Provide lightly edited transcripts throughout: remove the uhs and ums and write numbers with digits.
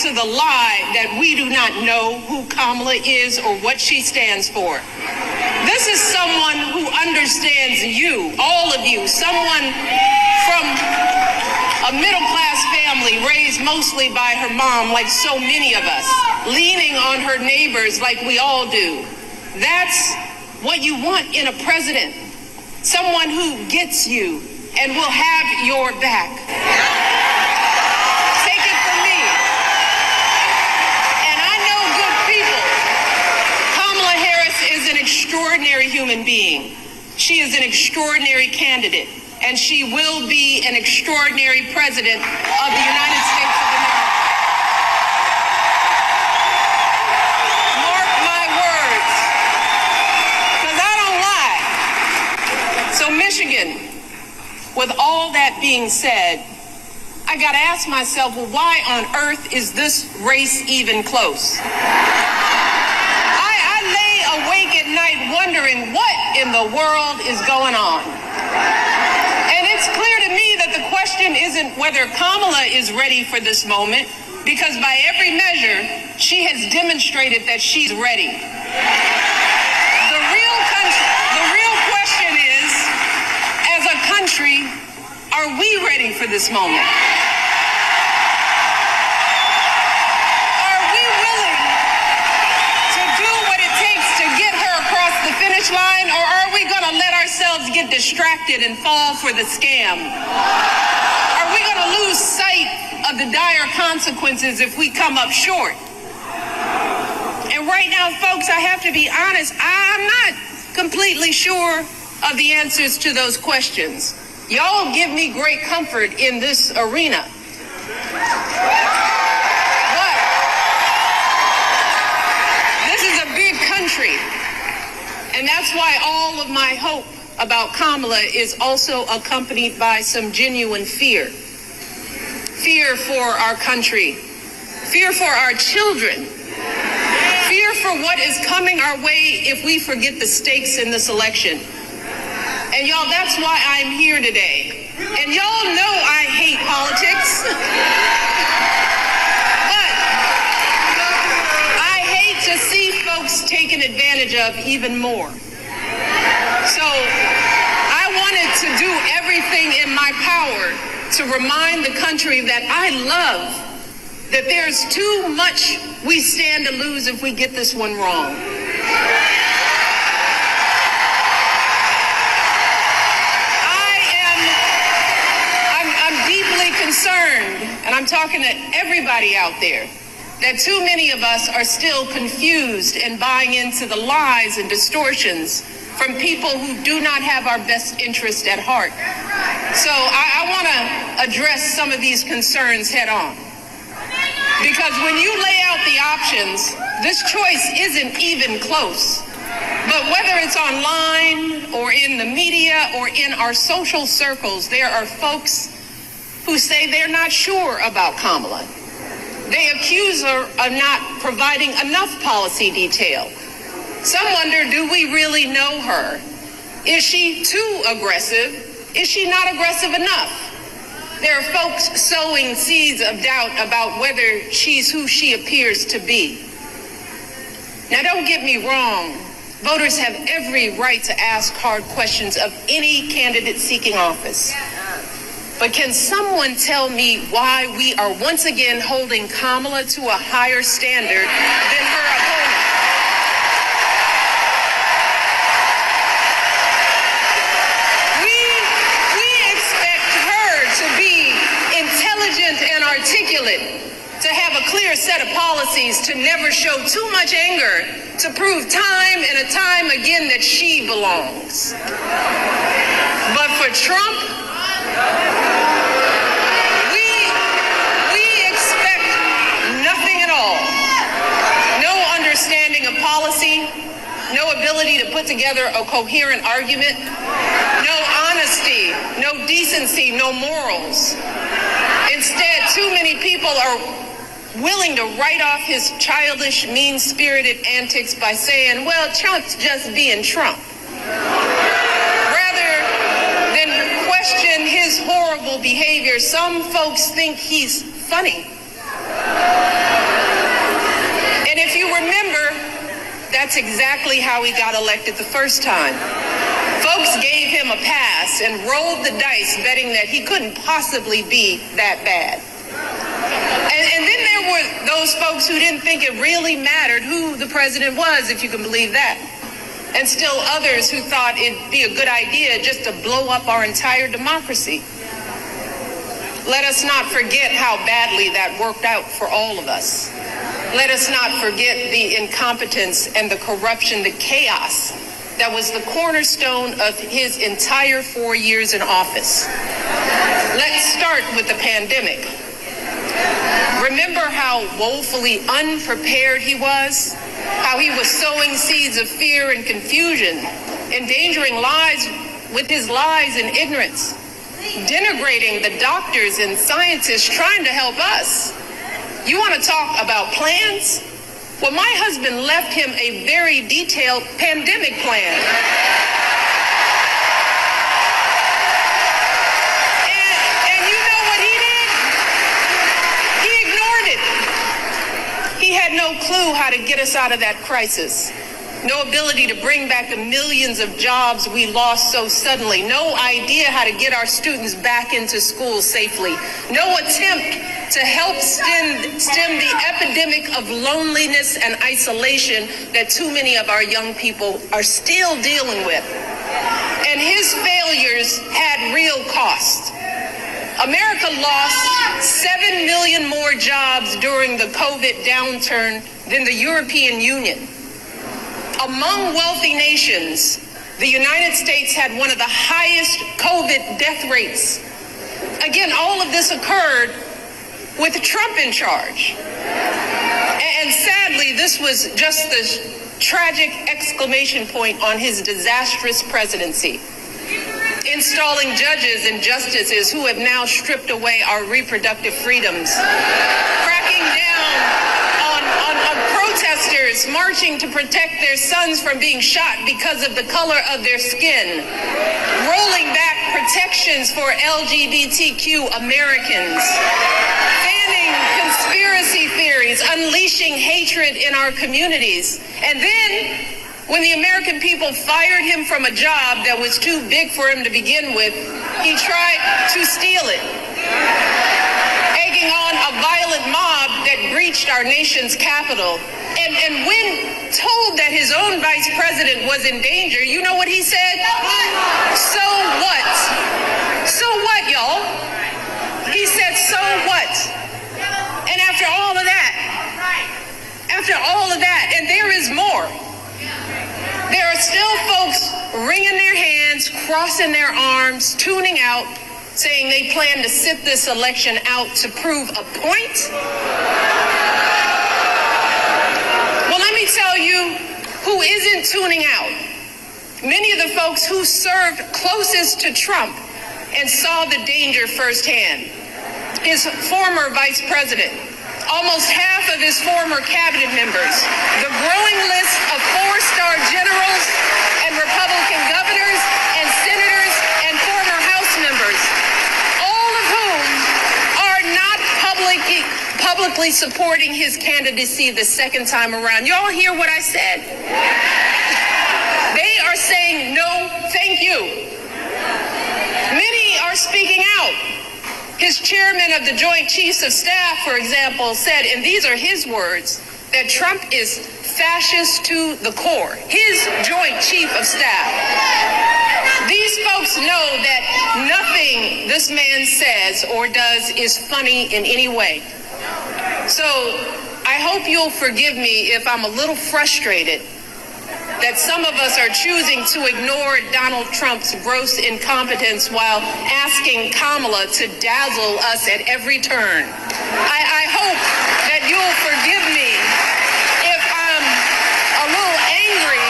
to the lie that we do not know who Kamala is or what she stands for. This is someone who understands you, all of you, someone from a middle-class family raised mostly by her mom, like so many of us, leaning on her neighbors like we all do. That's what you want in a president, someone who gets you and will have your back. Take it from me. And I know good people. Kamala Harris is an extraordinary human being. She is an extraordinary candidate, and she will be an extraordinary president of the United States of America. Mark my words, because I don't lie. So Michigan, with all that being said, I got to ask myself, well, why on earth is this race even close? I lay awake at night wondering what in the world is going on. And it's clear to me that the question isn't whether Kamala is ready for this moment, because by every measure, she has demonstrated that she's ready. The real question is, as a country, are we ready for this moment? Are we willing to do what it takes to get her across the finish line, or are we going to let ourselves get distracted and fall for the scam? Are we going to lose sight of the dire consequences if we come up short? And right now, folks, I have to be honest, I'm not completely sure of the answers to those questions. Y'all give me great comfort in this arena. But this is a big country, and that's why all of my hope about Kamala is also accompanied by some genuine fear. Fear for our country, fear for our children, fear for what is coming our way if we forget the stakes in this election. And y'all, that's why I'm here today. And y'all know I hate politics. But I hate to see folks taken advantage of even more. So I wanted to do everything in my power to remind the country that I love, that there's too much we stand to lose if we get this one wrong. I'm deeply concerned, and I'm talking to everybody out there, that too many of us are still confused and buying into the lies and distortions from people who do not have our best interest at heart. So I want to address some of these concerns head on. Because when you lay out the options, this choice isn't even close. But whether it's online or in the media or in our social circles, there are folks who say they're not sure about Kamala. They accuse her of not providing enough policy detail. Some wonder, do we really know her? Is she too aggressive? Is she not aggressive enough? There are folks sowing seeds of doubt about whether she's who she appears to be. Now, don't get me wrong. Voters have every right to ask hard questions of any candidate seeking office. But can someone tell me why we are once again holding Kamala to a higher standard than her opponent? And articulate, to have a clear set of policies, to never show too much anger, to prove time and a time again that she belongs. But for Trump, we expect nothing at all. No understanding of policy, no ability to put together a coherent argument, no honesty, no decency, no morals. Instead, too many people are willing to write off his childish, mean-spirited antics by saying, well, Trump's just being Trump. Rather than question his horrible behavior, some folks think he's funny. And if you remember, that's exactly how he got elected the first time. Folks gave him a pass and rolled the dice, betting that he couldn't possibly be that bad. And then there were those folks who didn't think it really mattered who the president was, if you can believe that. And still others who thought it'd be a good idea just to blow up our entire democracy. Let us not forget how badly that worked out for all of us. Let us not forget the incompetence and the corruption, the chaos that was the cornerstone of his entire 4 years in office. Let's start with the pandemic. Remember how woefully unprepared he was? How he was sowing seeds of fear and confusion, endangering lives with his lies and ignorance, denigrating the doctors and scientists trying to help us. You want to talk about plans? Well, my husband left him a very detailed pandemic plan. And you know what he did? He ignored it. He had no clue how to get us out of that crisis. No ability to bring back the millions of jobs we lost so suddenly. No idea how to get our students back into school safely. No attempt to help stem the epidemic of loneliness and isolation that too many of our young people are still dealing with. And his failures had real cost. America lost 7 million more jobs during the COVID downturn than the European Union. Among wealthy nations, the United States had one of the highest COVID death rates. Again, all of this occurred with Trump in charge. And sadly, this was just the tragic exclamation point on his disastrous presidency. Installing judges and justices who have now stripped away our reproductive freedoms. Cracking down on protesters marching to protect their sons from being shot because of the color of their skin. Rolling back protections for LGBTQ Americans. Fanning conspiracy theories, unleashing hatred in our communities. And then, when the American people fired him from a job that was too big for him to begin with, he tried to steal it, egging on a violent mob that breached our nation's capital. And when told that his own vice president was in danger, you know what he said? So what? So what, y'all? He said, so what? And after all of that, and there is more. There are still folks wringing their hands, crossing their arms, tuning out, saying they plan to sit this election out to prove a point. Well, let me tell you who isn't tuning out. Many of the folks who served closest to Trump and saw the danger firsthand. His former vice president, almost half of his former cabinet members, the growing list of four-star generals and Republican governors and senators and former House members, all of whom are not publicly supporting his candidacy the second time around. Y'all hear what I said? They are saying no, thank you. Many are speaking out. His chairman of the Joint Chiefs of Staff, for example, said, and these are his words, that Trump is fascist to the core. His Joint Chief of Staff. These folks know that nothing this man says or does is funny in any way. So I hope you'll forgive me if I'm a little frustrated that some of us are choosing to ignore Donald Trump's gross incompetence while asking Kamala to dazzle us at every turn. I hope that you'll forgive me if I'm a little angry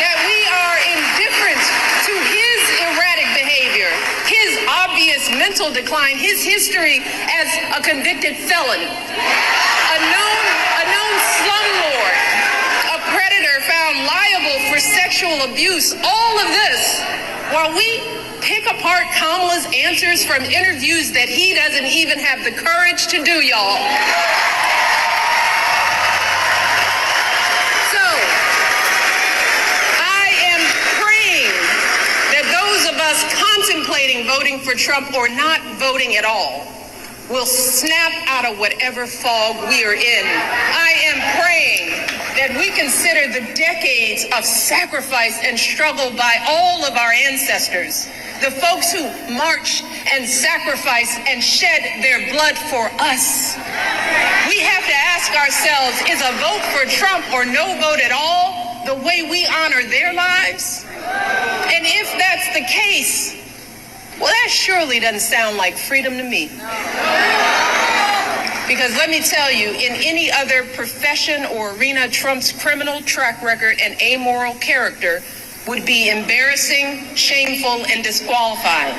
that we are indifferent to his erratic behavior, his obvious mental decline, his history as a convicted felon, a known slumlord, predator found liable for sexual abuse, all of this while we pick apart Kamala's answers from interviews that he doesn't even have the courage to do, y'all. So, I am praying that those of us contemplating voting for Trump or not voting at all will snap out of whatever fog we are in. I am praying that we consider the decades of sacrifice and struggle by all of our ancestors, the folks who marched and sacrificed and shed their blood for us. We have to ask ourselves, is a vote for Trump or no vote at all the way we honor their lives? And if that's the case, well, that surely doesn't sound like freedom to me. Because let me tell you, in any other profession or arena, Trump's criminal track record and amoral character would be embarrassing, shameful, and disqualifying.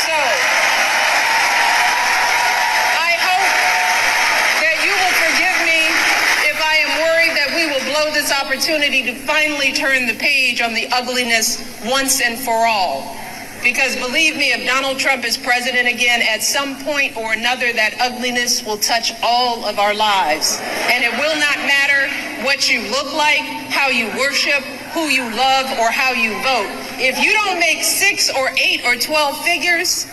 So, I hope that you will forgive me if I am worried that we will blow this opportunity to finally turn the page on the ugliness once and for all. Because believe me, if Donald Trump is president again, at some point or another, that ugliness will touch all of our lives. And it will not matter what you look like, how you worship, who you love, or how you vote. If you don't make 6 or 8 or 12 figures,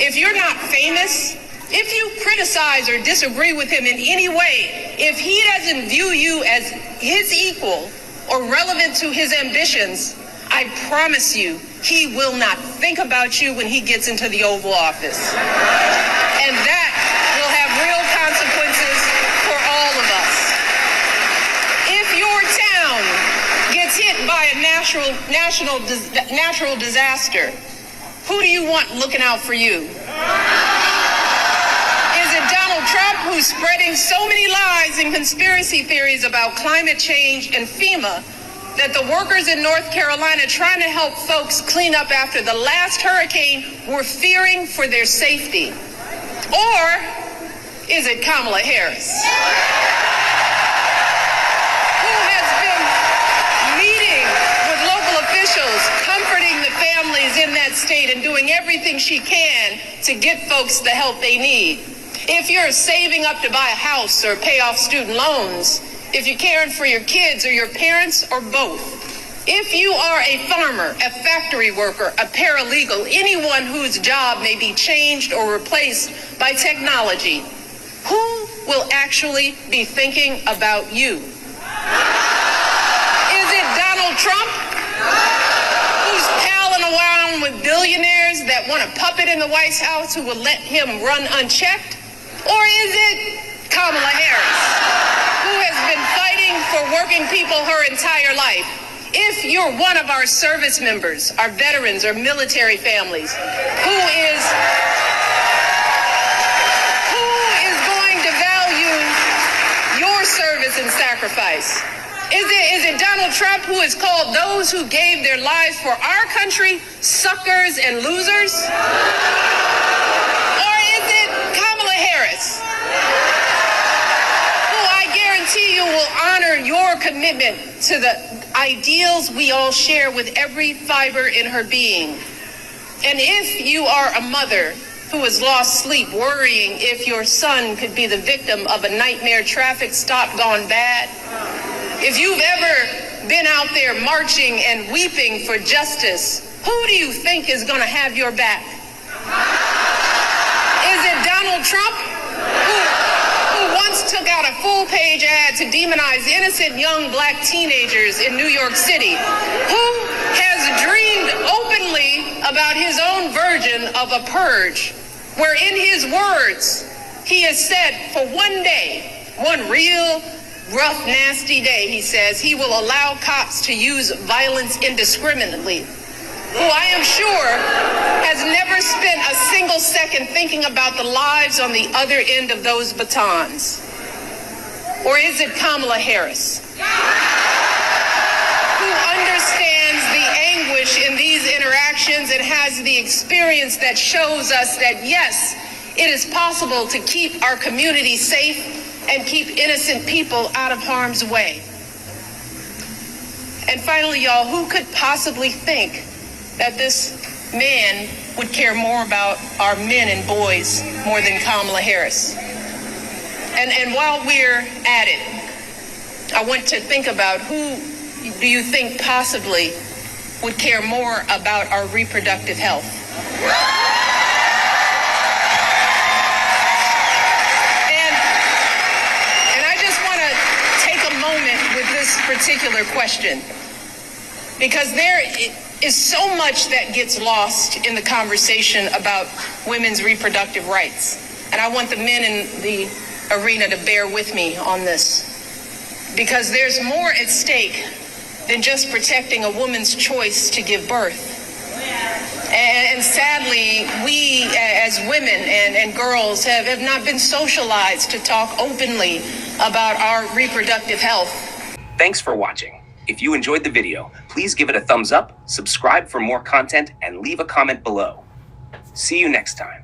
if you're not famous, if you criticize or disagree with him in any way, if he doesn't view you as his equal or relevant to his ambitions, I promise you, he will not think about you when he gets into the Oval Office. And that will have real consequences for all of us. If your town gets hit by a natural disaster, who do you want looking out for you? Is it Donald Trump, who's spreading so many lies and conspiracy theories about climate change and FEMA, that the workers in North Carolina trying to help folks clean up after the last hurricane were fearing for their safety? Or is it Kamala Harris, who has been meeting with local officials, comforting the families in that state and doing everything she can to get folks the help they need? If you're saving up to buy a house or pay off student loans, if you're caring for your kids or your parents or both, if you are a farmer, a factory worker, a paralegal, anyone whose job may be changed or replaced by technology, who will actually be thinking about you? Is it Donald Trump, who's palling around with billionaires that want a puppet in the White House who will let him run unchecked? Or is it Kamala Harris, who has been fighting for working people her entire life? If you're one of our service members, our veterans, or military families, who is going to value your service and sacrifice? Is it Donald Trump, who has called those who gave their lives for our country suckers and losers? Or is it Kamala Harris, you will honor your commitment to the ideals we all share with every fiber in her being? And if you are a mother who has lost sleep worrying if your son could be the victim of a nightmare traffic stop gone bad, if you've ever been out there marching and weeping for justice, who do you think is going to have your back? Is it Donald Trump, who once took out a full-page ad to demonize innocent young black teenagers in New York City, who has dreamed openly about his own version of a purge, where in his words, he has said for one day, one real rough, nasty day, he says, he will allow cops to use violence indiscriminately, who I am sure has never spent a single second thinking about the lives on the other end of those batons? Or is it Kamala Harris, who understands the anguish in these interactions and has the experience that shows us that, yes, it is possible to keep our community safe and keep innocent people out of harm's way? And finally, y'all, who could possibly think that this man would care more about our men and boys more than Kamala Harris. And while we're at it, I want to think about who do you think possibly would care more about our reproductive health? And I just want to take a moment with this particular question, because there is so much that gets lost in the conversation about women's reproductive rights. And I want the men in the arena to bear with me on this, because there's more at stake than just protecting a woman's choice to give birth. And sadly, we as women and girls have not been socialized to talk openly about our reproductive health. Thanks for watching. If you enjoyed the video, please give it a thumbs up, subscribe for more content, and leave a comment below. See you next time.